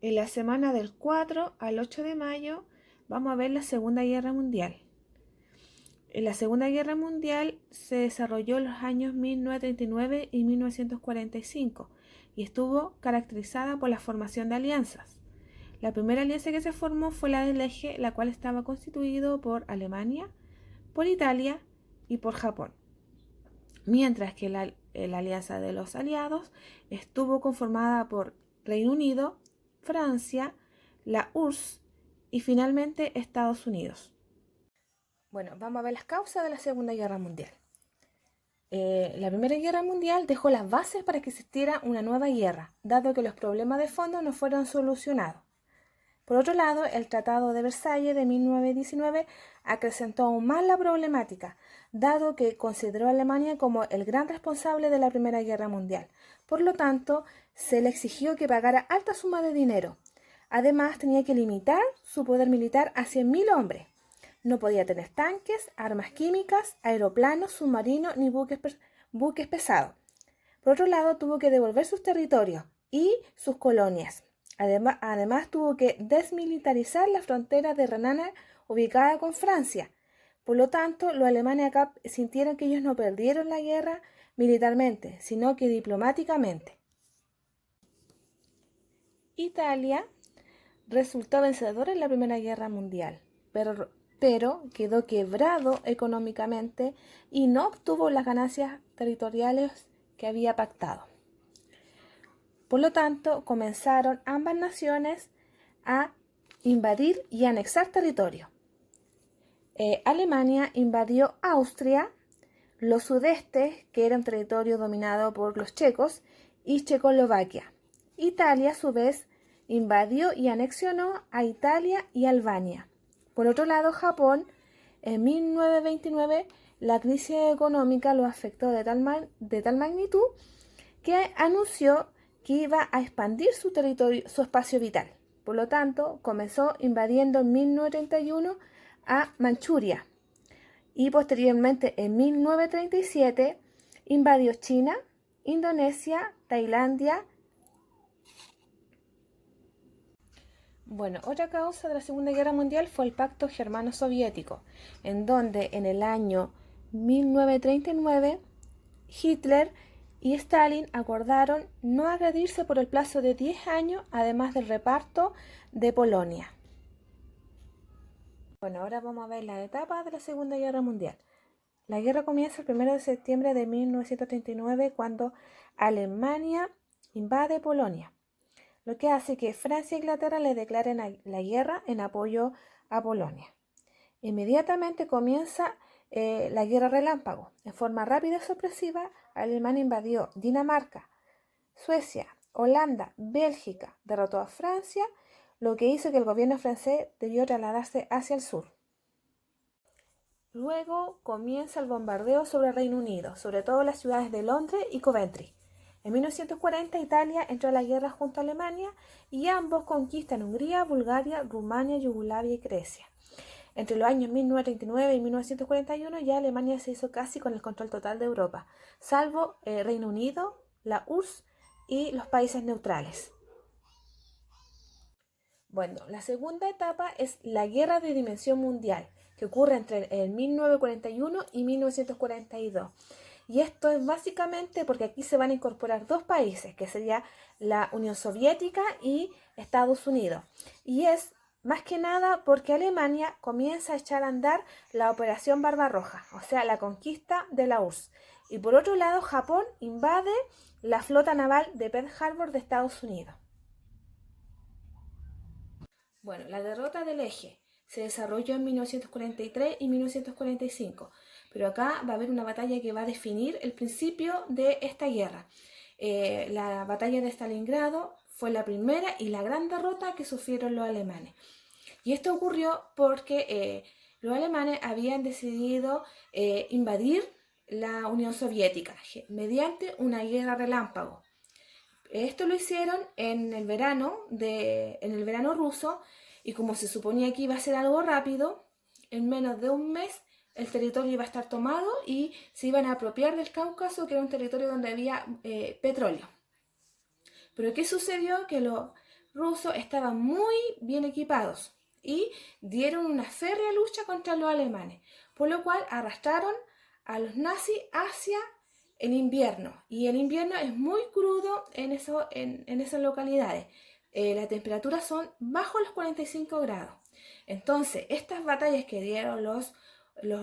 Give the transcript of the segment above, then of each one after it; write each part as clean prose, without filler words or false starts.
En la semana del 4 al 8 de mayo vamos a ver la Segunda Guerra Mundial. En la Segunda Guerra Mundial se desarrolló en los años 1939 y 1945 y estuvo caracterizada por la formación de alianzas. La primera alianza que se formó fue la del Eje, la cual estaba constituido por Alemania, por Italia y por Japón. Mientras que la alianza de los aliados estuvo conformada por Reino Unido, Francia, la URSS y finalmente Estados Unidos. Bueno, vamos a ver las causas de la Segunda Guerra Mundial. La Primera Guerra Mundial dejó las bases para que existiera una nueva guerra, dado que los problemas de fondo no fueron solucionados. Por otro lado, el Tratado de Versalles de 1919 acrecentó aún más la problemática, dado que consideró a Alemania como el gran responsable de la Primera Guerra Mundial. Por lo tanto, se le exigió que pagara alta suma de dinero. Además, tenía que limitar su poder militar a 100.000 hombres. No podía tener tanques, armas químicas, aeroplanos, submarinos ni buques pesados. Por otro lado, tuvo que devolver sus territorios y sus colonias. Además, tuvo que desmilitarizar la frontera de Renania ubicada con Francia. Por lo tanto, los alemanes acá sintieron que ellos no perdieron la guerra militarmente, sino que diplomáticamente. Italia resultó vencedora en la Primera Guerra Mundial, pero quedó quebrado económicamente y no obtuvo las ganancias territoriales que había pactado. Por lo tanto, comenzaron ambas naciones a invadir y anexar territorio. Alemania invadió Austria, los sudestes, que era un territorio dominado por los checos, y Checoslovaquia. Italia, a su vez, invadió y anexionó a Italia y Albania. Por otro lado, Japón, en 1929, la crisis económica lo afectó de tal magnitud que anunció que iba a expandir su territorio, su espacio vital. Por lo tanto, comenzó invadiendo en 1931 a Manchuria y posteriormente en 1937 invadió China, Indonesia, Tailandia. Bueno, otra causa de la Segunda Guerra Mundial fue el Pacto Germano-Soviético, en donde en el año 1939 Hitler y Stalin acordaron no agredirse por el plazo de 10 años, además del reparto de Polonia. Bueno, ahora vamos a ver las etapas de la Segunda Guerra Mundial. La guerra comienza el 1 de septiembre de 1939 cuando Alemania invade Polonia, lo que hace que Francia e Inglaterra le declaren la guerra en apoyo a Polonia. Inmediatamente comienza la guerra relámpago. En forma rápida y sorpresiva, Alemania invadió Dinamarca, Suecia, Holanda, Bélgica, derrotó a Francia, lo que hizo que el gobierno francés debió trasladarse hacia el sur. Luego comienza el bombardeo sobre el Reino Unido, sobre todo las ciudades de Londres y Coventry. En 1940 Italia entró a la guerra junto a Alemania y ambos conquistan Hungría, Bulgaria, Rumania, Yugoslavia y Grecia. Entre los años 1939 y 1941 ya Alemania se hizo casi con el control total de Europa, salvo Reino Unido, la URSS y los países neutrales. Bueno, la segunda etapa es la guerra de dimensión mundial, que ocurre entre el 1941 y 1942. Y esto es básicamente porque aquí se van a incorporar dos países, que sería la Unión Soviética y Estados Unidos. Y es más que nada porque Alemania comienza a echar a andar la Operación Barbarroja, o sea, la conquista de la URSS. Y por otro lado, Japón invade la flota naval de Pearl Harbor de Estados Unidos. Bueno, la derrota del Eje se desarrolló en 1943 y 1945, pero acá va a haber una batalla que va a definir el principio de esta guerra. La batalla de Stalingrado fue la primera y la gran derrota que sufrieron los alemanes. Y esto ocurrió porque los alemanes habían decidido invadir la Unión Soviética mediante una guerra relámpago. Esto lo hicieron en el verano ruso, y como se suponía que iba a ser algo rápido, en menos de un mes el territorio iba a estar tomado y se iban a apropiar del Cáucaso, que era un territorio donde había petróleo. Pero ¿qué sucedió? Que los rusos estaban muy bien equipados y dieron una férrea lucha contra los alemanes, por lo cual arrastraron a los nazis hacia el invierno. Y el invierno es muy crudo en esas localidades. Las temperaturas son bajo los 45 grados. Entonces, estas batallas que dieron los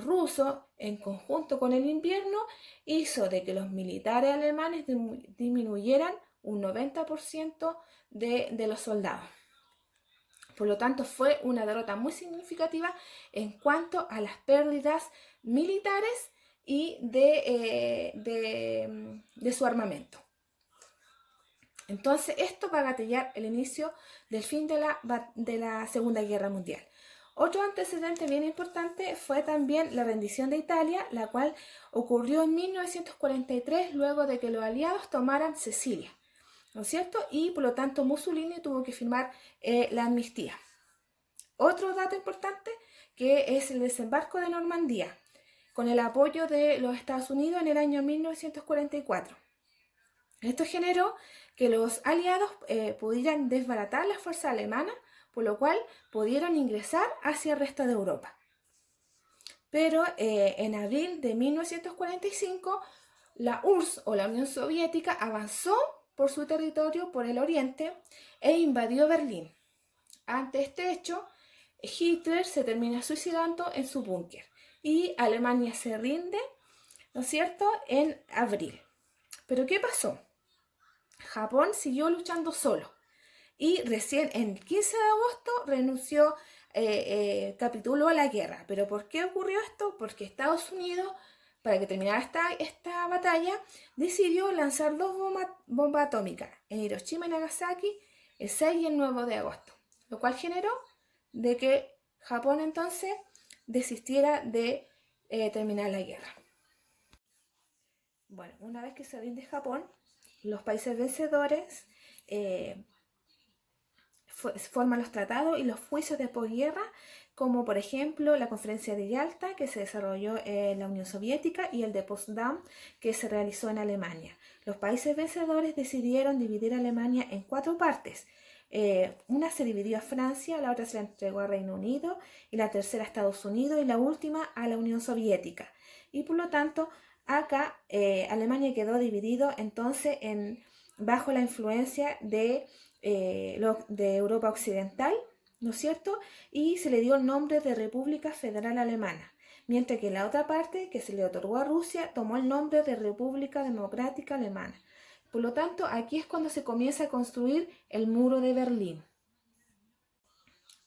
rusos en conjunto con el invierno hizo de que los militares alemanes disminuyeran un 90% de los soldados. Por lo tanto, fue una derrota muy significativa en cuanto a las pérdidas militares y de su armamento. Entonces, esto va a gatillar el inicio del fin de la Segunda Guerra Mundial. Otro antecedente bien importante fue también la rendición de Italia, la cual ocurrió en 1943 luego de que los aliados tomaran Sicilia, ¿no es cierto? Y por lo tanto Mussolini tuvo que firmar la amnistía. Otro dato importante que es el desembarco de Normandía, con el apoyo de los Estados Unidos en el año 1944. Esto generó que los aliados pudieran desbaratar las fuerzas alemanas, por lo cual pudieron ingresar hacia el resto de Europa. Pero en abril de 1945, la URSS o la Unión Soviética avanzó por su territorio por el oriente e invadió Berlín. Ante este hecho, Hitler se termina suicidando en su búnker y Alemania se rinde, ¿no es cierto?, en abril. ¿Pero qué pasó? Japón siguió luchando solo y recién en el 15 de agosto renunció, capituló a la guerra. ¿Pero por qué ocurrió esto? Porque Estados Unidos, para que terminara esta batalla, decidió lanzar 2 bombas atómicas en Hiroshima y Nagasaki el 6 y el 9 de agosto, lo cual generó de que Japón entonces desistiera de terminar la guerra. Bueno, una vez que se rinde Japón, los países vencedores forman los tratados y los juicios de posguerra, como por ejemplo la conferencia de Yalta, que se desarrolló en la Unión Soviética, y el de Potsdam, que se realizó en Alemania. Los países vencedores decidieron dividir a Alemania en 4 partes. Una se dividió a Francia, la otra se la entregó a Reino Unido, y la tercera a Estados Unidos, y la última a la Unión Soviética. Y por lo tanto, acá Alemania quedó dividido entonces bajo la influencia de Europa Occidental, ¿no es cierto? Y se le dio el nombre de República Federal Alemana, mientras que la otra parte, que se le otorgó a Rusia, tomó el nombre de República Democrática Alemana. Por lo tanto, aquí es cuando se comienza a construir el muro de Berlín.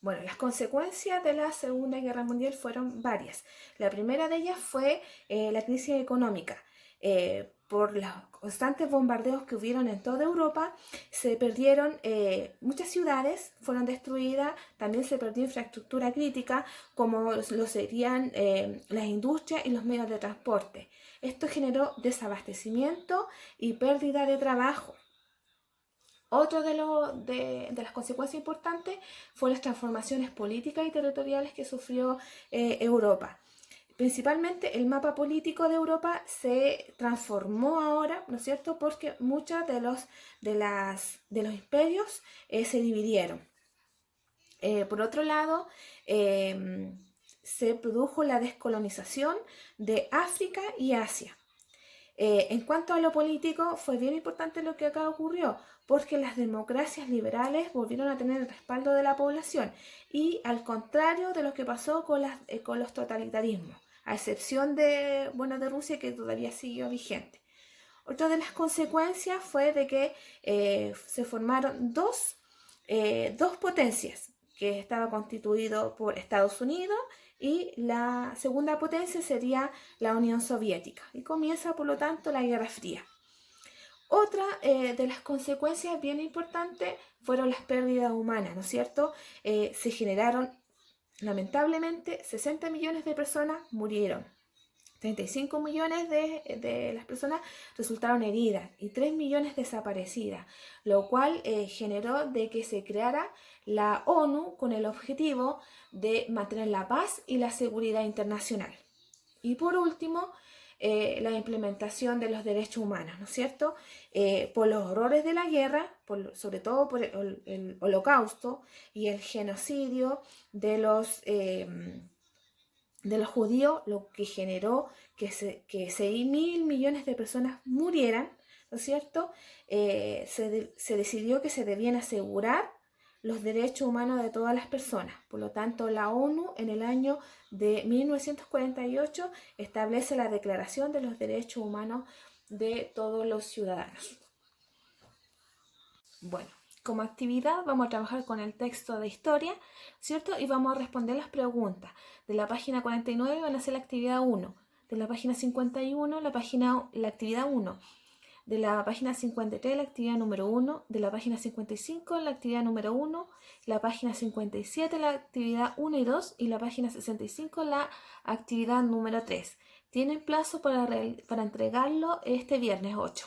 Bueno, las consecuencias de la Segunda Guerra Mundial fueron varias. La primera de ellas fue la crisis económica. Por los constantes bombardeos que hubieron en toda Europa, se perdieron muchas ciudades, fueron destruidas, también se perdió infraestructura crítica, como lo serían las industrias y los medios de transporte. Esto generó desabastecimiento y pérdida de trabajo. Otro de las consecuencias importantes fue las transformaciones políticas y territoriales que sufrió Europa. Principalmente el mapa político de Europa se transformó ahora, ¿no es cierto?, porque muchos de los imperios se dividieron. Por otro lado, se produjo la descolonización de África y Asia. En cuanto a lo político, fue bien importante lo que acá ocurrió, porque las democracias liberales volvieron a tener el respaldo de la población, y al contrario de lo que pasó con los totalitarismos, a excepción de Rusia, que todavía siguió vigente. Otra de las consecuencias fue de que se formaron dos potencias, que estaba constituido por Estados Unidos, y la segunda potencia sería la Unión Soviética, y comienza por lo tanto la Guerra Fría. Otra de las consecuencias bien importantes fueron las pérdidas humanas, ¿no es cierto? Se generaron, lamentablemente, 60 millones de personas murieron. 35 millones de las personas resultaron heridas y 3 millones desaparecidas, lo cual generó de que se creara la ONU con el objetivo de mantener la paz y la seguridad internacional. Y por último, la implementación de los derechos humanos, ¿no es cierto? Por los horrores de la guerra, sobre todo por el holocausto y el genocidio de los judíos, lo que generó que 6.000 millones de personas murieran, ¿no es cierto? Se decidió que se debían asegurar los derechos humanos de todas las personas. Por lo tanto, la ONU en el año de 1948 establece la Declaración de los Derechos Humanos de todos los ciudadanos. Bueno, como actividad vamos a trabajar con el texto de historia, ¿cierto? Y vamos a responder las preguntas. De la página 49 van a ser la actividad 1, de la página 51 la actividad 1, de la página 53 la actividad número 1, de la página 55 la actividad número 1, la página 57 la actividad 1 y 2 y la página 65 la actividad número 3. Tienen plazo para entregarlo este viernes 8.